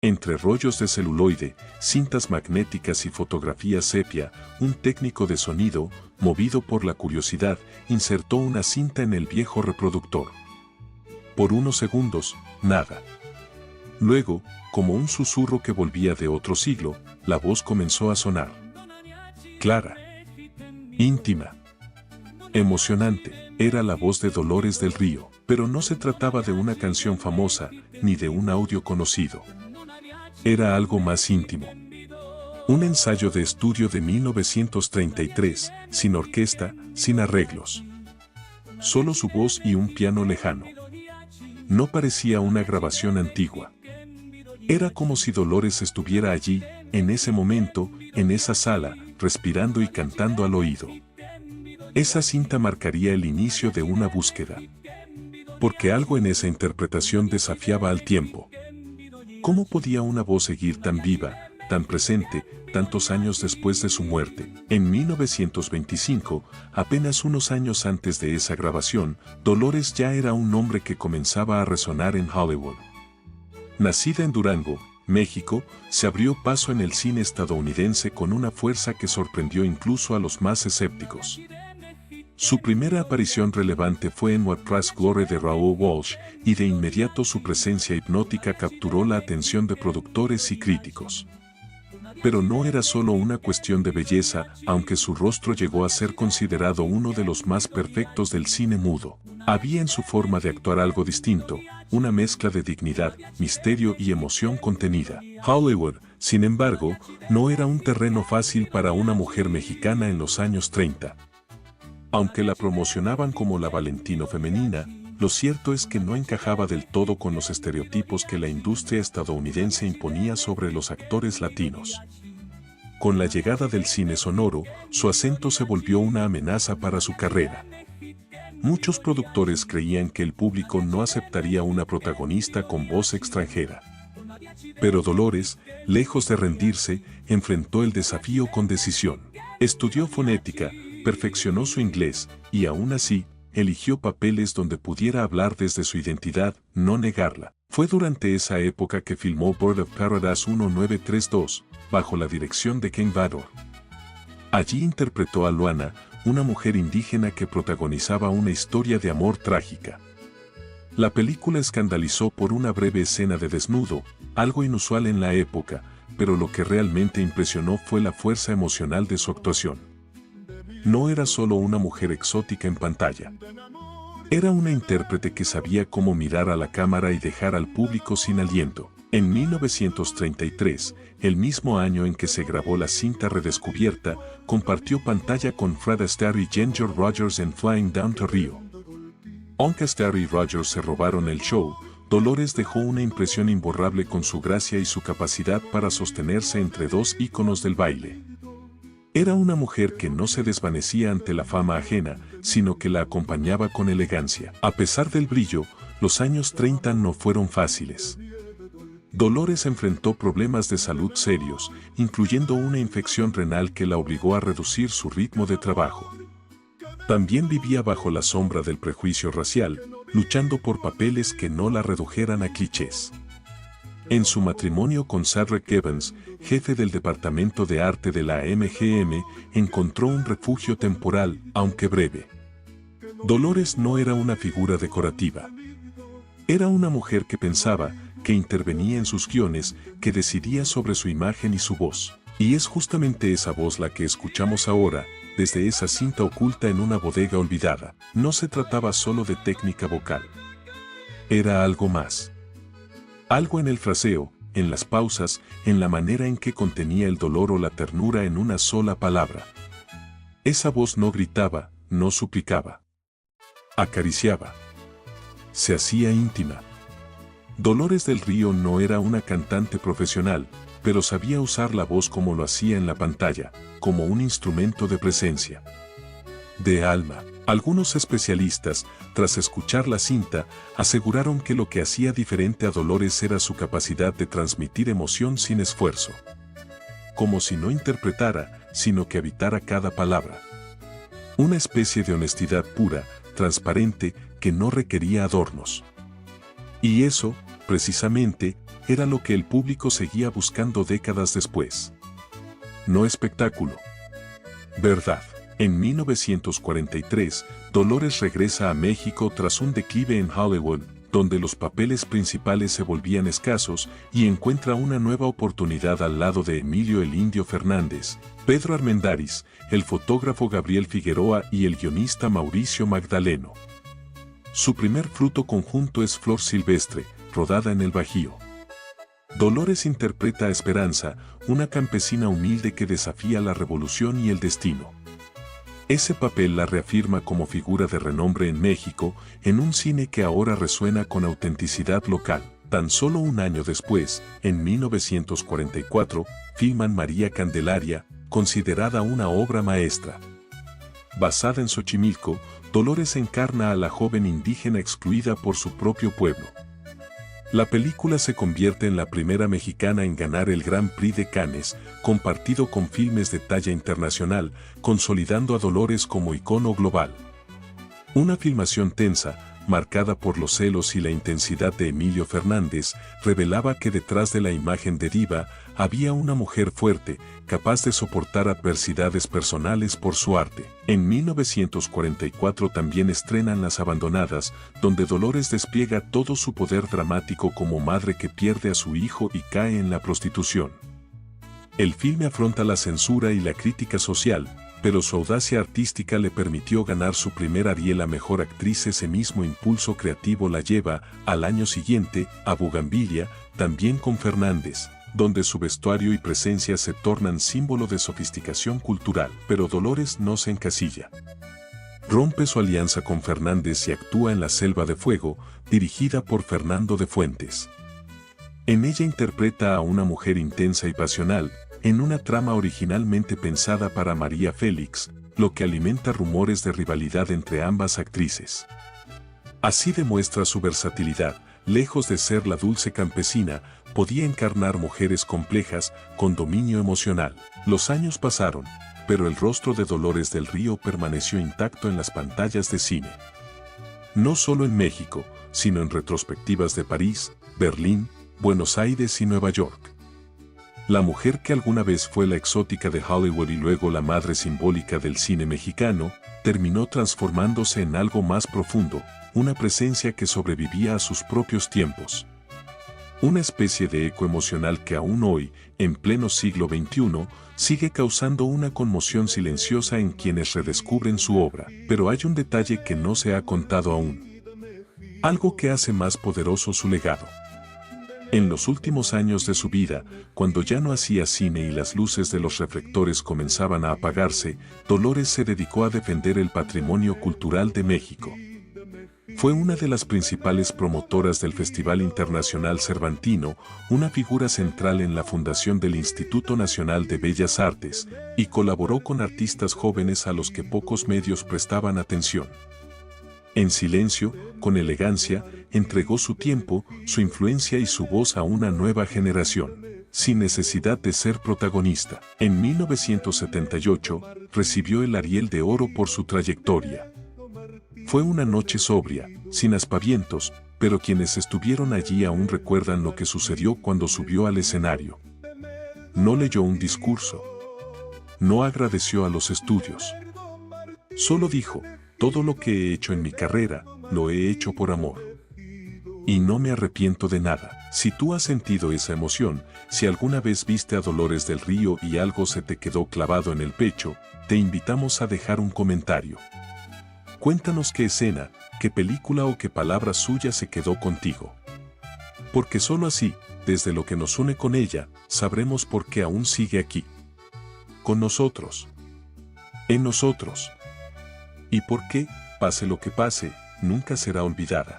Entre rollos de celuloide, cintas magnéticas y fotografías sepia, un técnico de sonido, movido por la curiosidad, insertó una cinta en el viejo reproductor. Por unos segundos, nada. Luego, como un susurro que volvía de otro siglo, la voz comenzó a sonar. Clara. Íntima. Emocionante, era la voz de Dolores del Río, pero no se trataba de una canción famosa, ni de un audio conocido. Era algo más íntimo. Un ensayo de estudio de 1933, sin orquesta, sin arreglos. Solo su voz y un piano lejano. No parecía una grabación antigua. Era como si Dolores estuviera allí, en ese momento, en esa sala, respirando y cantando al oído. Esa cinta marcaría el inicio de una búsqueda. Porque algo en esa interpretación desafiaba al tiempo. ¿Cómo podía una voz seguir tan viva, tan presente, tantos años después de su muerte? En 1925, apenas unos años antes de esa grabación, Dolores ya era un nombre que comenzaba a resonar en Hollywood. Nacida en Durango, México, se abrió paso en el cine estadounidense con una fuerza que sorprendió incluso a los más escépticos. Su primera aparición relevante fue en What Price Glory de Raoul Walsh, y de inmediato su presencia hipnótica capturó la atención de productores y críticos. Pero no era solo una cuestión de belleza, aunque su rostro llegó a ser considerado uno de los más perfectos del cine mudo. Había en su forma de actuar algo distinto, una mezcla de dignidad, misterio y emoción contenida. Hollywood, sin embargo, no era un terreno fácil para una mujer mexicana en los años 30. Aunque la promocionaban como la Valentino femenina, lo cierto es que no encajaba del todo con los estereotipos que la industria estadounidense imponía sobre los actores latinos. Con la llegada del cine sonoro, su acento se volvió una amenaza para su carrera. Muchos productores creían que el público no aceptaría una protagonista con voz extranjera. Pero Dolores, lejos de rendirse, enfrentó el desafío con decisión. Estudió fonética, perfeccionó su inglés, y aún así, eligió papeles donde pudiera hablar desde su identidad, no negarla. Fue durante esa época que filmó Bird of Paradise 1932, bajo la dirección de Ken Vador. Allí interpretó a Luana, una mujer indígena que protagonizaba una historia de amor trágica. La película escandalizó por una breve escena de desnudo, algo inusual en la época, pero lo que realmente impresionó fue la fuerza emocional de su actuación. No era solo una mujer exótica en pantalla. Era una intérprete que sabía cómo mirar a la cámara y dejar al público sin aliento. En 1933, el mismo año en que se grabó la cinta Redescubierta, compartió pantalla con Fred Astaire y Ginger Rogers en Flying Down to Rio. Aunque Astaire y Rogers se robaron el show, Dolores dejó una impresión imborrable con su gracia y su capacidad para sostenerse entre dos íconos del baile. Era una mujer que no se desvanecía ante la fama ajena, sino que la acompañaba con elegancia. A pesar del brillo, los años 30 no fueron fáciles. Dolores enfrentó problemas de salud serios, incluyendo una infección renal que la obligó a reducir su ritmo de trabajo. También vivía bajo la sombra del prejuicio racial, luchando por papeles que no la redujeran a clichés. En su matrimonio con Cedric Evans, jefe del Departamento de Arte de la MGM, encontró un refugio temporal, aunque breve. Dolores no era una figura decorativa. Era una mujer que pensaba, que intervenía en sus guiones, que decidía sobre su imagen y su voz. Y es justamente esa voz la que escuchamos ahora, desde esa cinta oculta en una bodega olvidada. No se trataba solo de técnica vocal. Era algo más. Algo en el fraseo, en las pausas, en la manera en que contenía el dolor o la ternura en una sola palabra. Esa voz no gritaba, no suplicaba. Acariciaba. Se hacía íntima. Dolores del Río no era una cantante profesional, pero sabía usar la voz como lo hacía en la pantalla, como un instrumento de presencia. De alma. Algunos especialistas, tras escuchar la cinta, aseguraron que lo que hacía diferente a Dolores era su capacidad de transmitir emoción sin esfuerzo. Como si no interpretara, sino que habitara cada palabra. Una especie de honestidad pura, transparente, que no requería adornos. Y eso, precisamente, era lo que el público seguía buscando décadas después. No espectáculo. Verdad. En 1943, Dolores regresa a México tras un declive en Hollywood, donde los papeles principales se volvían escasos, y encuentra una nueva oportunidad al lado de Emilio el Indio Fernández, Pedro Armendáriz, el fotógrafo Gabriel Figueroa y el guionista Mauricio Magdaleno. Su primer fruto conjunto es Flor Silvestre, rodada en el Bajío. Dolores interpreta a Esperanza, una campesina humilde que desafía la revolución y el destino. Ese papel la reafirma como figura de renombre en México, en un cine que ahora resuena con autenticidad local. Tan solo un año después, en 1944, filman María Candelaria, considerada una obra maestra. Basada en Xochimilco, Dolores encarna a la joven indígena excluida por su propio pueblo. La película se convierte en la primera mexicana en ganar el Grand Prix de Cannes, compartido con filmes de talla internacional, consolidando a Dolores como icono global. Una filmación tensa, marcada por los celos y la intensidad de Emilio Fernández, revelaba que detrás de la imagen de diva había una mujer fuerte, capaz de soportar adversidades personales por su arte. En 1944 también estrenan Las Abandonadas, donde Dolores despliega todo su poder dramático como madre que pierde a su hijo y cae en la prostitución. El filme afronta la censura y la crítica social, pero su audacia artística le permitió ganar su primer Ariel a Mejor Actriz. Ese mismo impulso creativo la lleva, al año siguiente, a Bugambilia, también con Fernández, donde su vestuario y presencia se tornan símbolo de sofisticación cultural. Pero Dolores no se encasilla. Rompe su alianza con Fernández y actúa en La Selva de Fuego, dirigida por Fernando de Fuentes. En ella interpreta a una mujer intensa y pasional, en una trama originalmente pensada para María Félix, lo que alimenta rumores de rivalidad entre ambas actrices. Así demuestra su versatilidad, lejos de ser la dulce campesina, podía encarnar mujeres complejas, con dominio emocional. Los años pasaron, pero el rostro de Dolores del Río permaneció intacto en las pantallas de cine. No solo en México, sino en retrospectivas de París, Berlín, Buenos Aires y Nueva York. La mujer que alguna vez fue la exótica de Hollywood y luego la madre simbólica del cine mexicano, terminó transformándose en algo más profundo, una presencia que sobrevivía a sus propios tiempos. Una especie de eco emocional que aún hoy, en pleno siglo XXI, sigue causando una conmoción silenciosa en quienes redescubren su obra. Pero hay un detalle que no se ha contado aún. Algo que hace más poderoso su legado. En los últimos años de su vida, cuando ya no hacía cine y las luces de los reflectores comenzaban a apagarse, Dolores se dedicó a defender el patrimonio cultural de México. Fue una de las principales promotoras del Festival Internacional Cervantino, una figura central en la fundación del Instituto Nacional de Bellas Artes, y colaboró con artistas jóvenes a los que pocos medios prestaban atención. En silencio, con elegancia, entregó su tiempo, su influencia y su voz a una nueva generación, sin necesidad de ser protagonista. En 1978, recibió el Ariel de Oro por su trayectoria. Fue una noche sobria, sin aspavientos, pero quienes estuvieron allí aún recuerdan lo que sucedió cuando subió al escenario. No leyó un discurso. No agradeció a los estudios. Solo dijo: todo lo que he hecho en mi carrera, lo he hecho por amor. Y no me arrepiento de nada. Si tú has sentido esa emoción, si alguna vez viste a Dolores del Río y algo se te quedó clavado en el pecho, te invitamos a dejar un comentario. Cuéntanos qué escena, qué película o qué palabra suya se quedó contigo. Porque solo así, desde lo que nos une con ella, sabremos por qué aún sigue aquí. Con nosotros. En nosotros. Y por qué, pase lo que pase, nunca será olvidada.